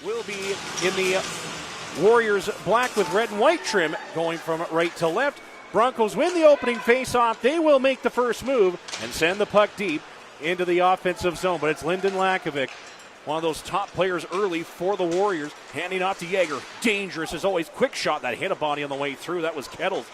will be in the Warriors black with red and white trim, going from right to left. Broncos win the opening face-off. They will make the first move and send the puck deep into the offensive zone. But it's Lyndon Lakovic, one of those top players early for the Warriors, handing off to Yager. Dangerous as always. Quick shot that hit a body on the way through. That was Kettles.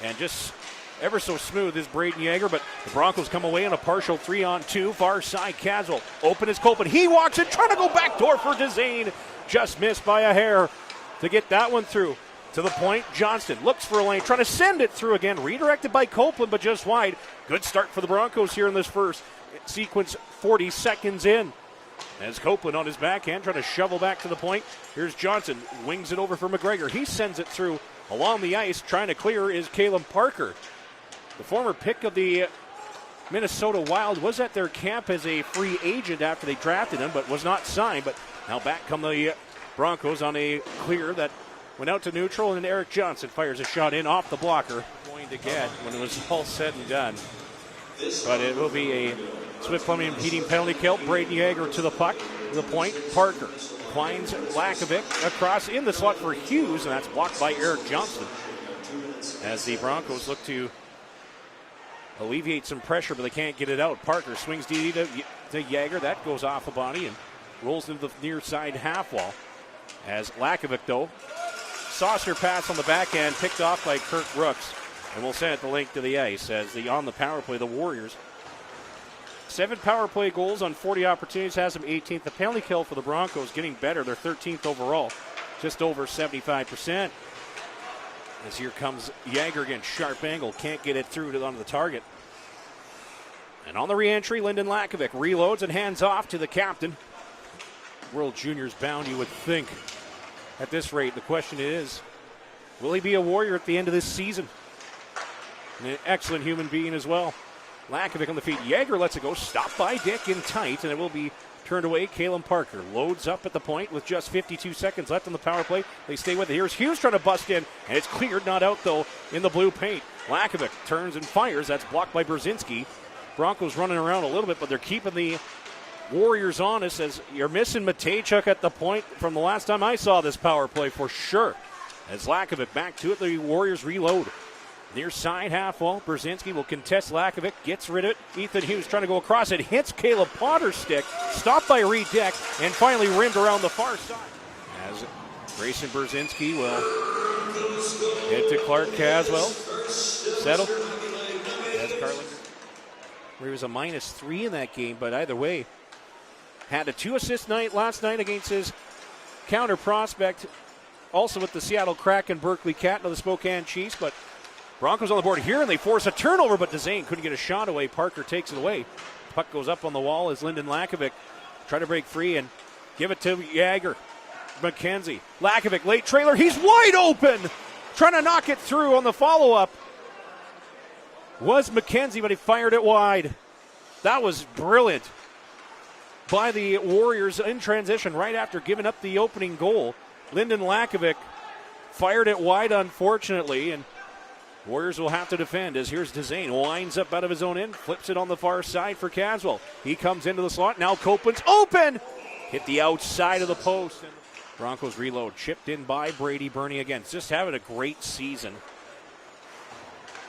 And just ever so smooth is Brayden Yager, but the Broncos come away on a partial 3-on-2. Far side, Caswell. Open is Copeland. He walks in, trying to go backdoor for Dezane. Just missed by a hair to get that one through. To the point, Johnston looks for a lane, trying to send it through again. Redirected by Copeland, but just wide. Good start for the Broncos here in this first sequence, 40 seconds in. As Copeland on his backhand, trying to shovel back to the point. Here's Johnson, wings it over for McGregor. He sends it through along the ice. Trying to clear is Caleb Parker. The former pick of the Minnesota Wild was at their camp as a free agent after they drafted him, but was not signed. But now back come the Broncos on a clear that went out to neutral, and Eric Johnson fires a shot in off the blocker. Going to get when it was all said and done. But it will be a Swift Plumbing impeding penalty kill. Brayden Yager to the puck, to the point. Parker finds Lakovic across in the slot for Hughes, and that's blocked by Eric Johnson. As the Broncos look to alleviate some pressure, but they can't get it out. Parker swings DD to Yager. That goes off a body and rolls into the near side half wall. As Lakovic, though, saucer pass on the backhand, picked off by Kirk Brooks, and we'll send it the link to the ice. As on the power play, the Warriors, 7 power play goals on 40 opportunities, has them 18th. The penalty kill for the Broncos getting better. They're 13th overall, just over 75%. As here comes Yager again, sharp angle, can't get it through onto the target. And on the re-entry, Lyndon Lakovic reloads and hands off to the captain. World Juniors bound, you would think. At this rate, the question is, will he be a Warrior at the end of this season? And an excellent human being as well. Lakovic on the feet. Yager lets it go. Stopped by Dick in tight, and it will be turned away. Caleb Parker loads up at the point with just 52 seconds left on the power play. They stay with it. Here's Hughes trying to bust in, and it's cleared, not out, though, in the blue paint. Lakovic turns and fires. That's blocked by Brzezinski. Broncos running around a little bit, but they're keeping the Warriors honest, as you're missing Matejchuk at the point from the last time I saw this power play for sure. As Lakovic back to it, the Warriors reload. Near side half wall, Brzezinski will contest Lakovic, gets rid of it. Ethan Hughes trying to go across it, hits Caleb Potter's stick, stopped by Reed Deck, and finally rimmed around the far side. As Grayson Brzezinski will hit to Clark Caswell. Settled. As Carlinger, where he was a -3 in that game, but either way, had a 2-assist night last night against his counter prospect, also with the Seattle Kraken, Berkeley Cat, and the Spokane Chiefs. But Broncos on the board here, and they force a turnover, but Dezane couldn't get a shot away. Parker takes it away. Puck goes up on the wall as Lyndon Lakovic try to break free and give it to Yager. McKenzie. Lakovic, late trailer. He's wide open! Trying to knock it through on the follow-up was McKenzie, but he fired it wide. That was brilliant by the Warriors in transition right after giving up the opening goal. Lyndon Lakovic fired it wide, unfortunately, and Warriors will have to defend as here's Dezane. Winds up out of his own end, flips it on the far side for Caswell. He comes into the slot. Now Copeland's open! Hit the outside of the post. And Broncos reload. Chipped in by Brady Burney again. Just having a great season.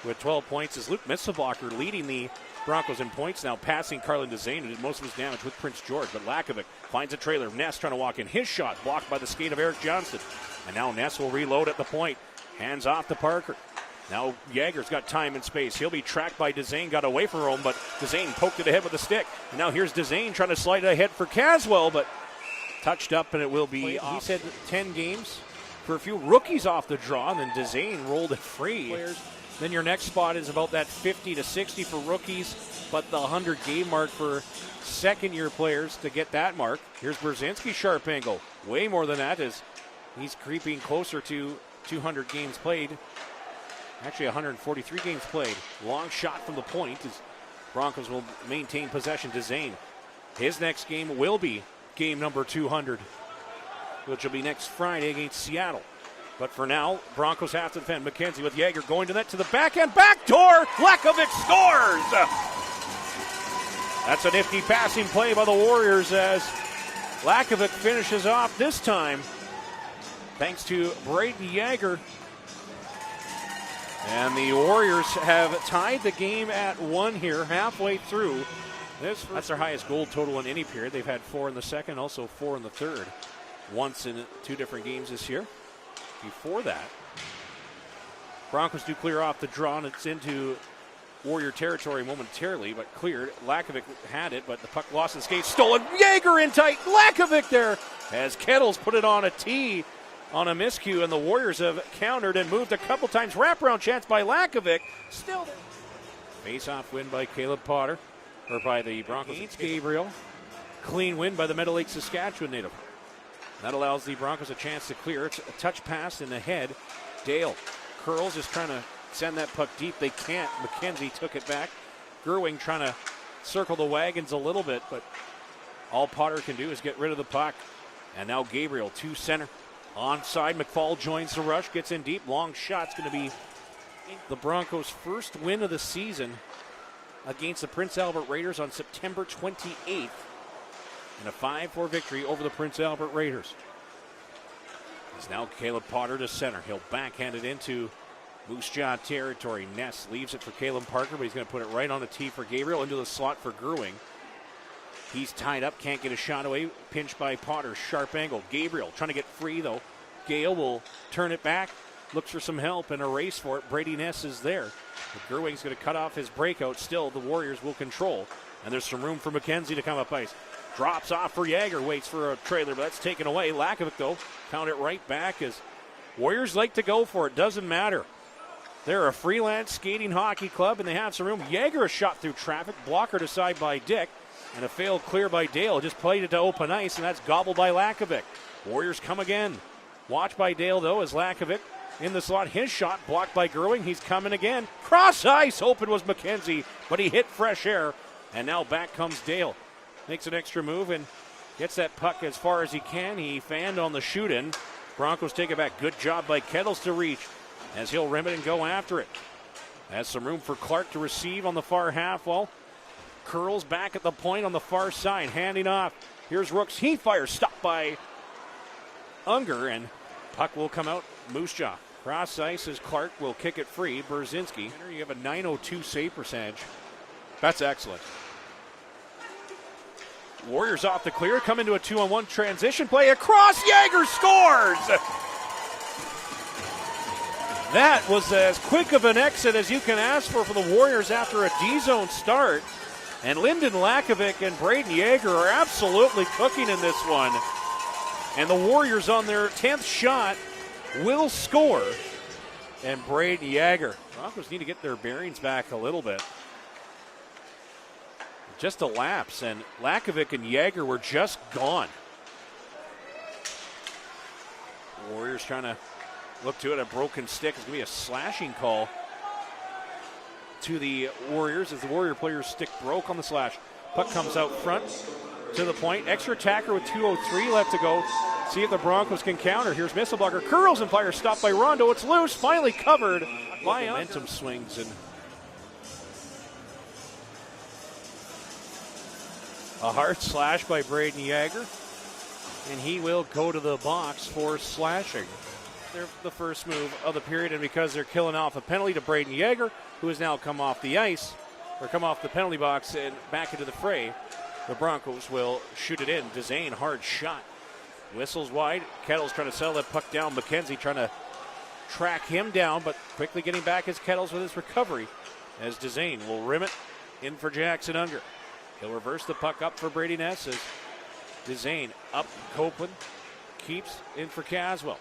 With 12 points is Luke Misselbacher leading the Broncos in points now, passing Carlin Dezane, who did most of his damage with Prince George. But Lakovic finds a trailer. Ness trying to walk in. His shot blocked by the skate of Eric Johnston. And now Ness will reload at the point. Hands off to Parker. Now Yager's got time and space. He'll be tracked by Dezane. Got away from him, but Dezane poked it ahead with a stick. And now here's Dezane trying to slide it ahead for Caswell, but touched up, and it will be off. He said 10 games for a few rookies off the draw, and then Dezane rolled it free. Then your next spot is about that 50 to 60 for rookies, but the 100-game mark for second-year players to get that mark. Here's Brzezinski, sharp angle. Way more than that as he's creeping closer to 200 games played. Actually, 143 games played. Long shot from the point as Broncos will maintain possession. Dezane. His next game will be game number 200, which will be next Friday against Seattle. But for now, Broncos have to defend. McKenzie with Yager going to net to the backhand. Backdoor! Lakovic scores! That's a nifty passing play by the Warriors as Lakovic finishes off this time thanks to Brayden Yager. And the Warriors have tied the game at 1 here, halfway through. That's their highest goal total in any period. They've had 4 in the second, also 4 in the third. Once in 2 different games this year. Before that, Broncos do clear off the draw, and it's into Warrior territory momentarily, but cleared. Lakovic had it, but the puck lost in skates. Stolen. Yager in tight. Lakovic there as Kettles put it on a tee on a miscue, and the Warriors have countered and moved a couple times. Wraparound chance by Lakovic. Still there. Face-off win by Caleb Potter, or by the Broncos. It's Gabriel. Clean win by the Meadow Lake, Saskatchewan native. That allows the Broncos a chance to clear. It's a touch pass in the head. Dale curls, just trying to send that puck deep. They can't. McKenzie took it back. Gerwing trying to circle the wagons a little bit, but all Potter can do is get rid of the puck. And now Gabriel to center. Onside, McFall joins the rush, gets in deep. Long shot's going to be the Broncos' first win of the season against the Prince Albert Raiders on September 28th. And a 5-4 victory over the Prince Albert Raiders. It's now Caleb Potter to center. He'll backhand it into Moose Jaw territory. Ness leaves it for Caleb Parker, but he's going to put it right on the tee for Gabriel, into the slot for Gerwing. He's tied up, can't get a shot away. Pinched by Potter, sharp angle. Gabriel trying to get free, though. Gale will turn it back, looks for some help and a race for it. Brady Ness is there. But Gerwing's going to cut off his breakout. Still, the Warriors will control. And there's some room for McKenzie to come up ice. Drops off for Yager, waits for a trailer, but that's taken away. Lakovic, though, count it right back as Warriors like to go for it. Doesn't matter. They're a freelance skating hockey club, and they have some room. Yager a shot through traffic, blocker to side by Dick, and a failed clear by Dale. Just played it to open ice, and that's gobbled by Lakovic. Warriors come again. Watch by Dale, though, as Lakovic in the slot. His shot blocked by Gerwing. He's coming again. Cross ice. Open was McKenzie, but he hit fresh air, and now back comes Dale. Makes an extra move and gets that puck as far as he can. He fanned on the shoot-in. Broncos take it back. Good job by Kettles to reach as he'll rim it and go after it. Has some room for Clark to receive on the far half wall. Curls back at the point on the far side, handing off. Here's Rooks. He fires, stopped by Unger, and puck will come out. Moose Jaw. Cross ice as Clark will kick it free. Brzezinski. You have a .902 save percentage. That's excellent. Warriors off the clear, come into a 2-on-1 transition play. Across, Yager scores! That was as quick of an exit as you can ask for the Warriors after a D-zone start. And Lyndon Lakovic and Brayden Yager are absolutely cooking in this one. And the Warriors on their 10th shot will score. And Brayden Yager. Broncos need to get their bearings back a little bit. Just a lapse, and Lakovic and Yager were just gone. Warriors trying to look to it. A broken stick. It's going to be a slashing call to the Warriors as the Warrior player's stick broke on the slash. Puck comes out front to the point. Extra attacker with 2:03 left to go. See if the Broncos can counter. Here's Misselblocker. Curls and fires, stopped by Rondo. It's loose. Finally covered by momentum swings, and a hard slash by Brayden Yager, and he will go to the box for slashing. They're the first move of the period, and because they're killing off a penalty to Brayden Yager, who has now come off the ice, or come off the penalty box and back into the fray, the Broncos will shoot it in. Dezane, hard shot. Whistles wide. Kettles trying to settle that puck down. McKenzie trying to track him down, but quickly getting back his Kettles with his recovery as Dezane will rim it in for Jackson Unger. He'll reverse the puck up for Brady Ness as Dezane up. Copeland keeps in for Caswell.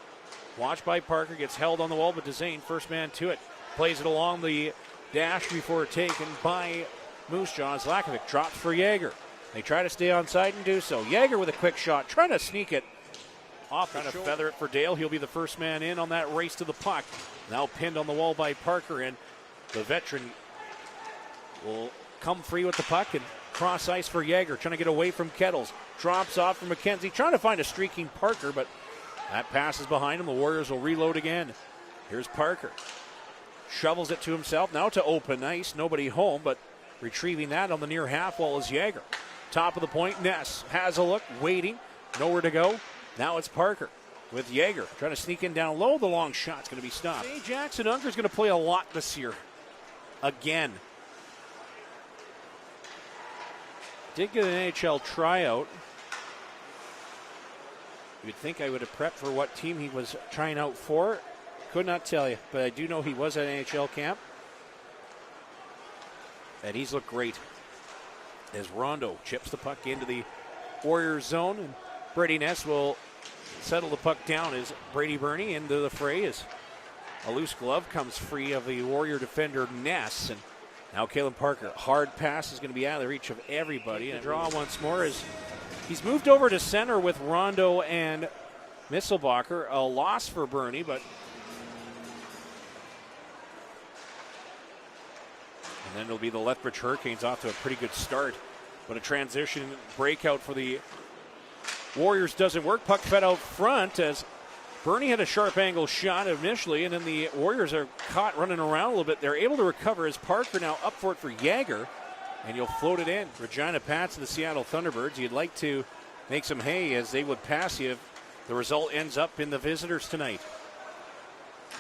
Watched by Parker, gets held on the wall, but Dezane, first man to it, plays it along the dash before taken by Moose Jaw. Lakovic drops for Yager. They try to stay on side and do so. Yager with a quick shot, trying to sneak it off, trying to feather it for Dale. He'll be the first man in on that race to the puck. Now pinned on the wall by Parker, and the veteran will come free with the puck and cross ice for Yager, trying to get away from Kettles. Drops off from McKenzie, trying to find a streaking Parker, but that passes behind him. The Warriors will reload again. Here's Parker. Shovels it to himself, now to open ice. Nobody home, but retrieving that on the near half wall is Yager. Top of the point, Ness has a look, waiting. nowhere to go. Now it's Parker with Yager trying to sneak in down low. The long shot's going to be stopped. Hey, Jackson Unger's going to play a lot this year. Again. Did get an NHL tryout. You'd think I would have prepped for what team he was trying out for. Could not tell you, but I do know he was at NHL camp. And he's looked great. As Rondo chips the puck into the Warriors zone, and Brady Ness will settle the puck down as Brady Burney into the fray as a loose glove comes free of the Warrior defender Ness. And now Kalen Parker, hard pass is going to be out of the reach of everybody. And draw once more as he's moved over to center with Rondo and Misselbacher. A loss for Burney, but and then it'll be the Lethbridge Hurricanes off to a pretty good start. But a transition breakout for the Warriors doesn't work. Puck fed out front as Burney had a sharp angle shot initially, and then the Warriors are caught running around a little bit. They're able to recover as Parker now up for it for Yager, and you'll float it in. Regina Pats of the Seattle Thunderbirds. You'd like to make some hay as they would pass you if the result ends up in the visitors tonight.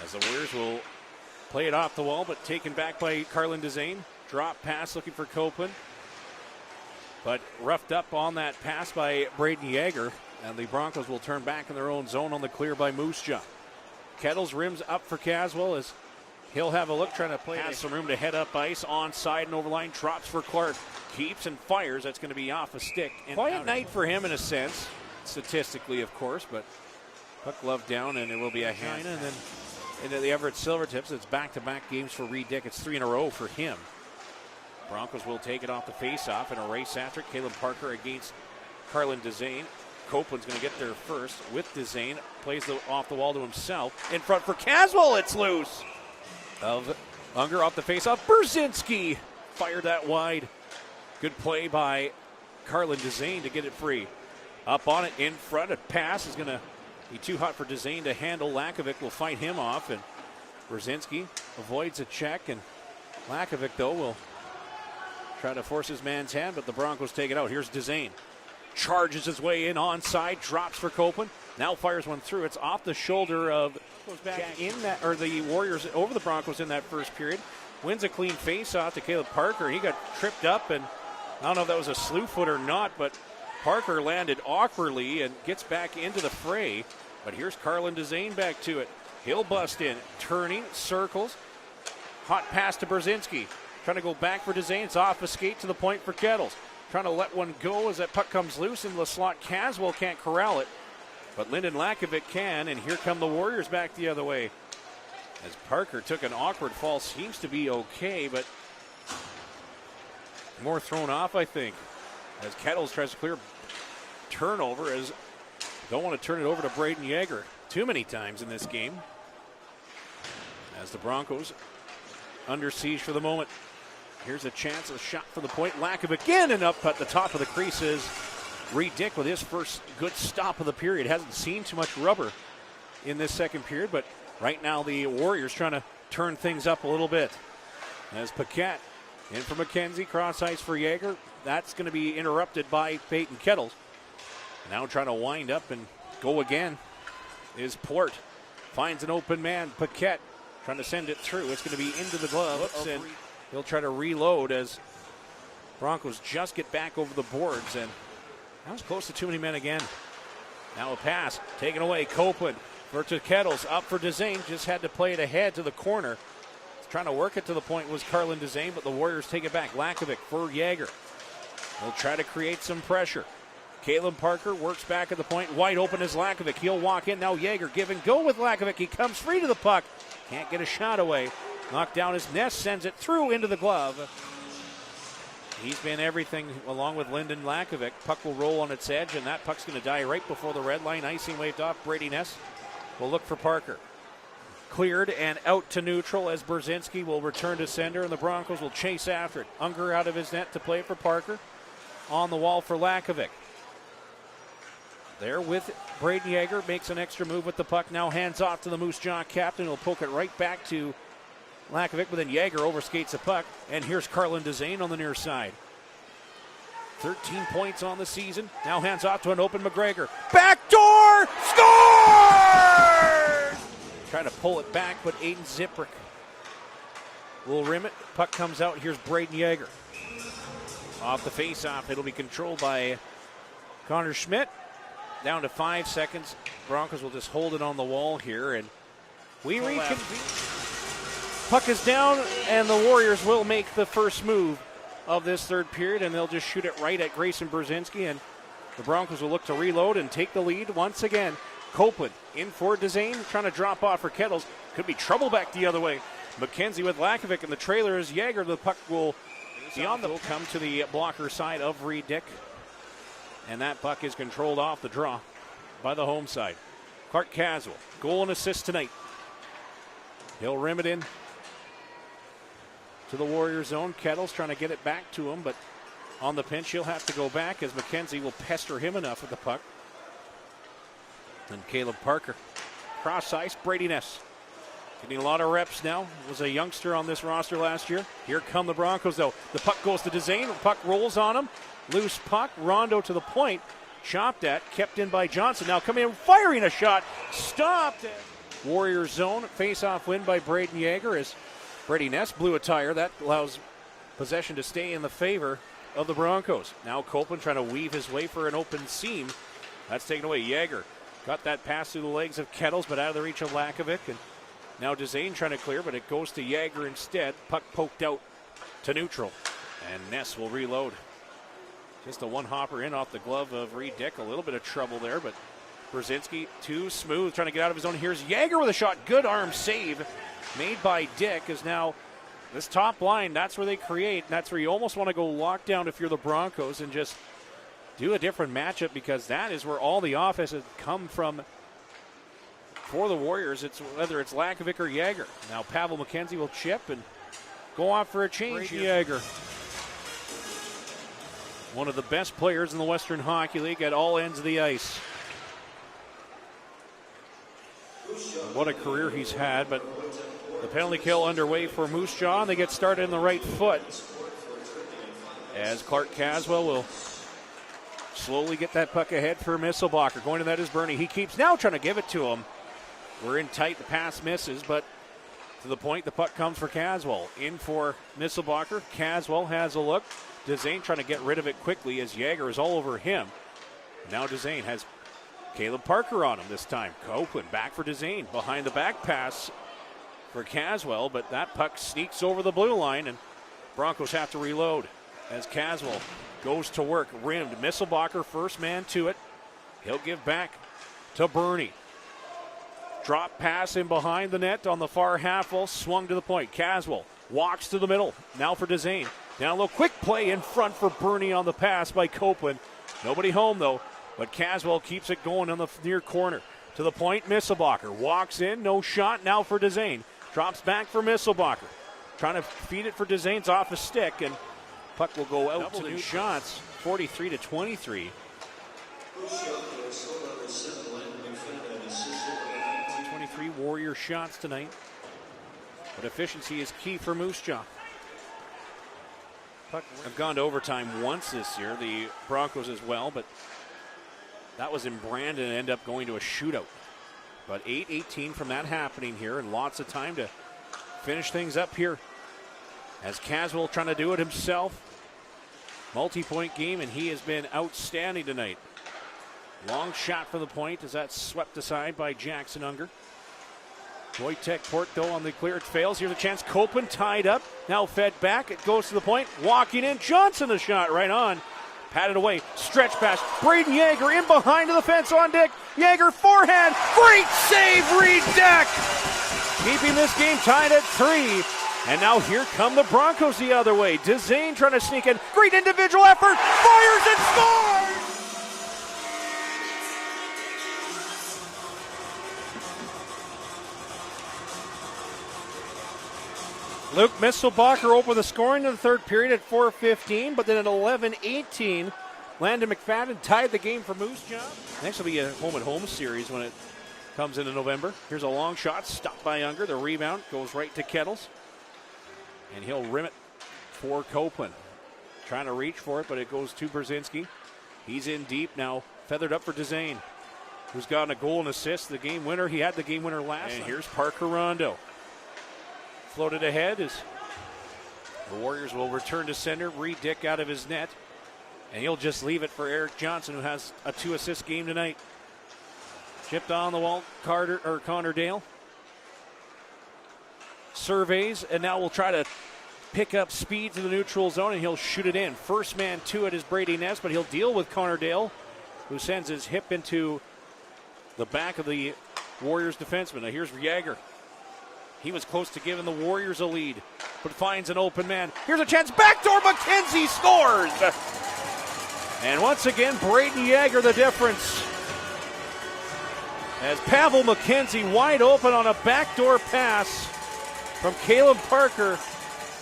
As the Warriors will play it off the wall, but taken back by Carlin Dezane. Drop pass looking for Copeland. But roughed up on that pass by Brayden Yager. And the Broncos will turn back in their own zone on the clear by Moose Jaw. Kettles rims up for Caswell as he'll have a look, trying to play. Has some room to head up ice, onside and overline. Drops for Clark. Keeps and fires. That's going to be off a stick. And quiet night for him in a sense. Statistically, of course. But puck glove down, and it will be a hand. And then into the Everett Silvertips. It's back-to-back games for Reed Dick. It's 3 in a row for him. Broncos will take it off the face-off in a race after. Caleb Parker against Carlin Dezane. Copeland's going to get there first with Dezane. Plays off the wall to himself. In front for Caswell. It's loose. Of Unger off the face-off. Brzezinski fired that wide. Good play by Carlin Dezane to get it free. Up on it in front. A pass is going to be too hot for Dezane to handle. Lakovic will fight him off, and Brzezinski avoids a check, and Lakovic, though, will try to force his man's hand, but the Broncos take it out. Here's Dezane. Charges his way in onside, drops for Copeland. Now fires one through. It's off the shoulder of goes back in that, or the Warriors over the Broncos in that first period. Wins a clean face-off to Caleb Parker. He got tripped up, and I don't know if that was a slew foot or not, but Parker landed awkwardly and gets back into the fray. But here's Carlin Dezane back to it. He'll bust in, turning, circles. Hot pass to Brzezinski. Trying to go back for Dezane. It's off a skate to the point for Kettles. Trying to let one go as that puck comes loose into the slot. Caswell can't corral it, but Lyndon Lakovic can, and here come the Warriors back the other way. As Parker took an awkward fall, seems to be okay, but more thrown off, I think. As Kettles tries to clear turnover, as don't want to turn it over to Brayden Yager too many times in this game. As the Broncos under siege for the moment. Here's a chance, a shot from the point. Lakovic again, and up at the top of the crease is Reed Dick with his first good stop of the period. Hasn't seen too much rubber in this second period, but right now the Warriors trying to turn things up a little bit. As Paquette in for McKenzie, cross ice for Yager. That's going to be interrupted by Peyton Kettles. Now trying to wind up and go again is Port. Finds an open man. Paquette trying to send it through. It's going to be into the glove, and he'll try to reload as Broncos just get back over the boards, and that was close to too many men again. Now a pass taken away. Copeland for to Kettles, up for Dezane. Just had to play it ahead to the corner. Trying to work it to the point was Carlin Dezane, but the Warriors take it back. Lakovic for Yager. They'll try to create some pressure. Caleb Parker works back at the point. Wide open is Lakovic. He'll walk in. Now Yager give and go with Lakovic. He comes free to the puck. Can't get a shot away. Knocked down his Ness, sends it through into the glove. He's been everything along with Lyndon Lakovic. Puck will roll on its edge, and that puck's going to die right before the red line. Icing waved off. Brady Ness will look for Parker. Cleared and out to neutral as Brzezinski will return to center, and the Broncos will chase after it. Unger out of his net to play for Parker. On the wall for Lakovic. There with Brayden Yager, makes an extra move with the puck. Now hands off to the Moose Jaw captain. He'll poke it right back to Lakovic, but then Yager overskates the puck. And here's Carlin Dezane on the near side. 13 points on the season. Now hands off to an open McGregor. Backdoor! Scores! Trying to pull it back, but Aiden Ziprick will rim it. Puck comes out. Here's Brayden Yager. Off the face-off, it'll be controlled by Connor Schmidt. Down to 5 seconds. Broncos will just hold it on the wall here, and we reconvene. Puck is down, and the Warriors will make the first move of this third period, and they'll just shoot it right at Grayson Brzezinski, and the Broncos will look to reload and take the lead once again. Copeland in for Dzane, trying to drop off for Kettles. Could be trouble back the other way. McKenzie with Lakovic, and the trailer is Yager. The puck will come to the blocker side of Reed Dick, and that puck is controlled off the draw by the home side. Clark Caswell, goal and assist tonight. He'll rim it in to the Warriors zone. Kettles trying to get it back to him, but on the pinch he'll have to go back as McKenzie will pester him enough with the puck. And Caleb Parker, cross ice, Brady Ness. Getting a lot of reps now. Was a youngster on this roster last year. Here come the Broncos though. The puck goes to Dzane. The puck rolls on him. Loose puck. Rondo to the point. Chopped at. Kept in by Johnson. Now coming in, firing a shot. Stopped. Warriors zone. Face-off win by Brayden Yager as Brady Ness blew a tire. That allows possession to stay in the favor of the Broncos. Now Copeland trying to weave his way for an open seam. That's taken away. Yager got that pass through the legs of Kettles, but out of the reach of Lakovic. And now Dzane trying to clear, but it goes to Yager instead. Puck poked out to neutral. And Ness will reload. Just a one-hopper in off the glove of Reed Dick. A little bit of trouble there, but Brzezinski too smooth, trying to get out of his own. Here's Yager with a shot. Good arm save made by Dick. Is now this top line, that's where they create. That's where you almost want to go lock down if you're the Broncos and just do a different matchup, because that is where all the offense has come from for the Warriors. It's whether it's Lakovic or Yager. Now Pavel McKenzie will chip and go off for a change. Yager, one of the best players in the Western Hockey League at all ends of the ice. What a career he's had, but the penalty kill underway for Moose Jaw, and they get started in the right foot as Clark Caswell will slowly get that puck ahead for Misselbacher. Going to that is Bernie. He keeps now trying to give it to him. We're in tight. The pass misses, but to the point, the puck comes for Caswell. In for Misselbacher. Caswell has a look. Dzane trying to get rid of it quickly as Yager is all over him. Now Dzane has Caleb Parker on him this time. Copeland back for Dzane. Behind the back pass for Caswell, but that puck sneaks over the blue line, and Broncos have to reload as Caswell goes to work. Rimmed. Misselbacher first man to it. He'll give back to Bernie. Drop pass in behind the net on the far half wall. Swung to the point. Caswell walks to the middle. Now for Dzane. Down low. Quick play in front for Bernie on the pass by Copeland. Nobody home though, but Caswell keeps it going on the near corner. To the point, Misselbacher walks in. No shot now for Dzane. Drops back for Misselbacher. Trying to feed it for Dzane's off a stick, and puck will go out. Doubled in shots, 43-23. 23 Warrior shots tonight, but efficiency is key for Moose Jaw. Puck have gone to overtime once this year, the Broncos as well, but that was in Brandon and ended up going to a shootout. But 8:18 from that happening here, and lots of time to finish things up here as Caswell trying to do it himself. Multi-point game, and he has been outstanding tonight. Long shot for the point as that's swept aside by Jackson Unger. Wojtek Port, though, on the clear. It fails. Here's a chance. Copeland tied up. Now fed back. It goes to the point. Walking in. Johnson the shot right on. Patted away. Stretch pass. Brayden Yager in behind to the fence on Dick. Yager forehand. Great save, Reed Dick. Keeping this game tied at 3. And now here come the Broncos the other way. Dzane trying to sneak in. Great individual effort. Fires and scores! Luke Misselbacher opened the scoring in the third period at 4:15, but then at 11:18, Landon McFadden tied the game for Moose Jaw. Next will be a home-and-home series when it comes into November. Here's a long shot, stopped by Unger. The rebound goes right to Kettles, and he'll rim it for Copeland. trying to reach for it, but it goes to Brzezinski. He's in deep now, feathered up for Dezane, who's gotten a goal and assist, the game winner. He had the game winner last. And here's Parker Rondo. Floated ahead as the Warriors will return to center. Reed Dick out of his net. And he'll just leave it for Eric Johnson, who has a 2-assist game tonight. Chipped on the wall, Connor Dale. Surveys, and now we'll try to pick up speed to the neutral zone, and he'll shoot it in. First man to it is Brady Ness, but he'll deal with Connor Dale, who sends his hip into the back of the Warriors defenseman. Now here's Yager. He was close to giving the Warriors a lead, but finds an open man. Here's a chance. Backdoor McKenzie scores! And once again, Brayden Yager the difference. As Pavel McKenzie wide open on a backdoor pass from Caleb Parker.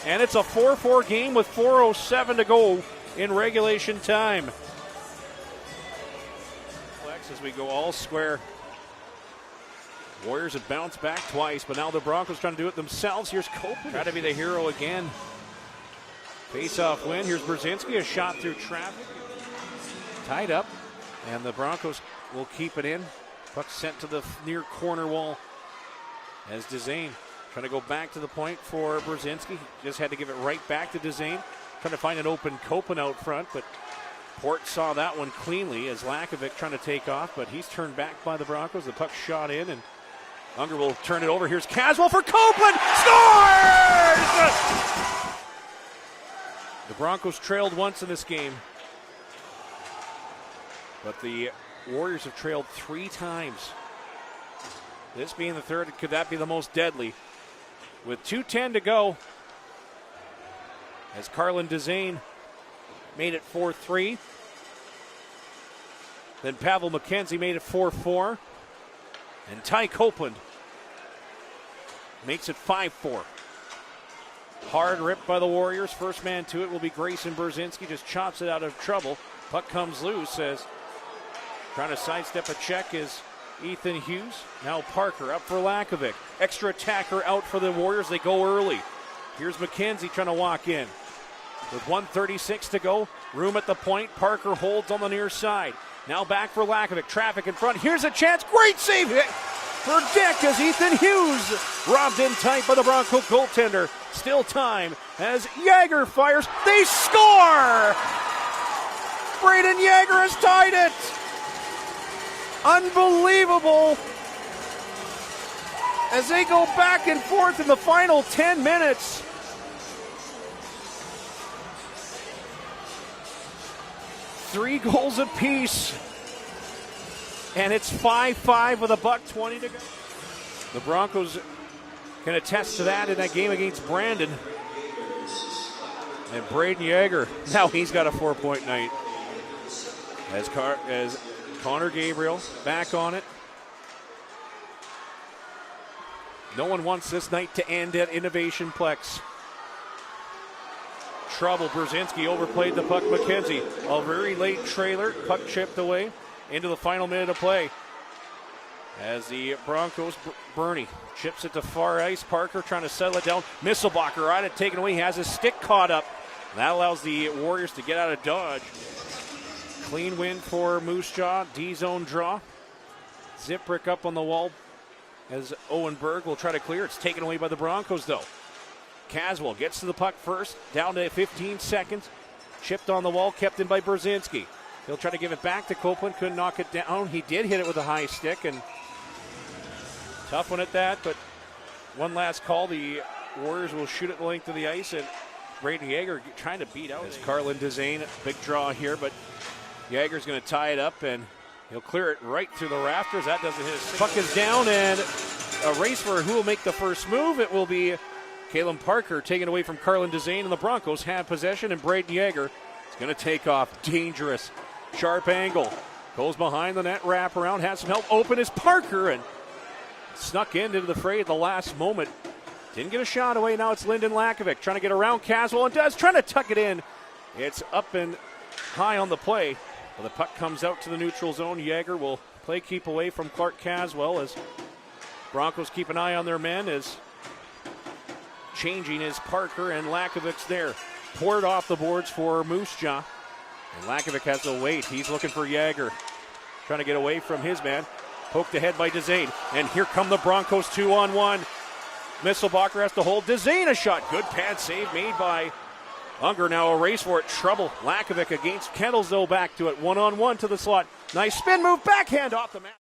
And it's a 4-4 game with 4:07 to go in regulation time. As we go all square. Warriors have bounced back twice, but now the Broncos trying to do it themselves. Here's Copeland. Try to be the hero again. Face-off win. Here's Brzezinski, a shot through traffic. Tied up, and the Broncos will keep it in. Puck sent to the near corner wall as Dezane trying to go back to the point for Brzezinski. Just had to give it right back to Dezane. Trying to find an open Copeland out front, but Port saw that one cleanly as Lakovic trying to take off, but he's turned back by the Broncos. The puck shot in, and Unger will turn it over. Here's Caswell for Copeland. Scores! The Broncos trailed once in this game, but the Warriors have trailed 3 times. This being the third, could that be the most deadly? With 2:10 to go, as Carlin Dezane made it 4-3. Then Pavel McKenzie made it 4-4. And Ty Copeland makes it 5-4. Hard rip by the Warriors. First man to it will be Grayson Brzezinski. Just chops it out of trouble. Puck comes loose as trying to sidestep a check is Ethan Hughes. Now Parker up for Lakovic. Extra attacker out for the Warriors. They go early. Here's McKenzie trying to walk in. With 1:36 to go, room at the point. Parker holds on the near side. Now back for Lakovic. Traffic in front. Here's a chance. Great save hit for Dick as Ethan Hughes robbed in tight by the Bronco goaltender. Still time as Yager fires. They score! Brayden Yager has tied it. Unbelievable. As they go back and forth in the final 10 minutes. Three goals apiece. And it's 5-5 with a $1:20 to go. The Broncos can attest to that in that game against Brandon. And Brayden Yager, now he's got a 4-point night. As Connor Gabriel back on it. No one wants this night to end at Innivationplex. Trouble. Brzezinski overplayed the puck. McKenzie, a very late trailer. Puck chipped away into the final minute of play. As the Broncos, Bernie chips it to far ice. Parker trying to settle it down. Misselbacher on it, taken away. He has his stick caught up. That allows the Warriors to get out of dodge. Clean win for Moose Jaw. D-zone draw. Ziprick up on the wall as Owen Berg will try to clear. It's taken away by the Broncos, though. Caswell gets to the puck first, down to 15 seconds. Chipped on the wall, kept in by Brzezinski. He'll try to give it back to Copeland, couldn't knock it down. He did hit it with a high stick, and tough one at that, but one last call. The Warriors will shoot it the length of the ice, and Brayden Yager trying to beat out. As Carlin Dezane, big draw here, but Yager's going to tie it up, and he'll clear it right through the rafters. That doesn't hit his puck is down, and a race for who will make the first move. It will be Caleb Parker taken away from Carlin Dezane, and the Broncos have possession, and Brayden Yager is going to take off. Dangerous. Sharp angle. Goes behind the net, wraparound, has some help. Open is Parker, and snuck into the fray at the last moment. Didn't get a shot away. Now it's Lyndon Lakovic trying to get around Caswell, and does. Trying to tuck it in. It's up and high on the play. Well, the puck comes out to the neutral zone. Yager will play keep away from Clark Caswell as Broncos keep an eye on their men as changing is Parker, and Lakovic's there. poured off the boards for Moose Jaw. And Lakovic has to wait. He's looking for Yager. Trying to get away from his man. Poked ahead by Dezane. And here come the Broncos 2-on-1. Misselbacher has to hold. Dezane a shot. Good pad save made by Unger. Now a race for it. Trouble. Lakovic against Kettles, though, back to it. 1-on-1 to the slot. Nice spin move. Backhand off the mat.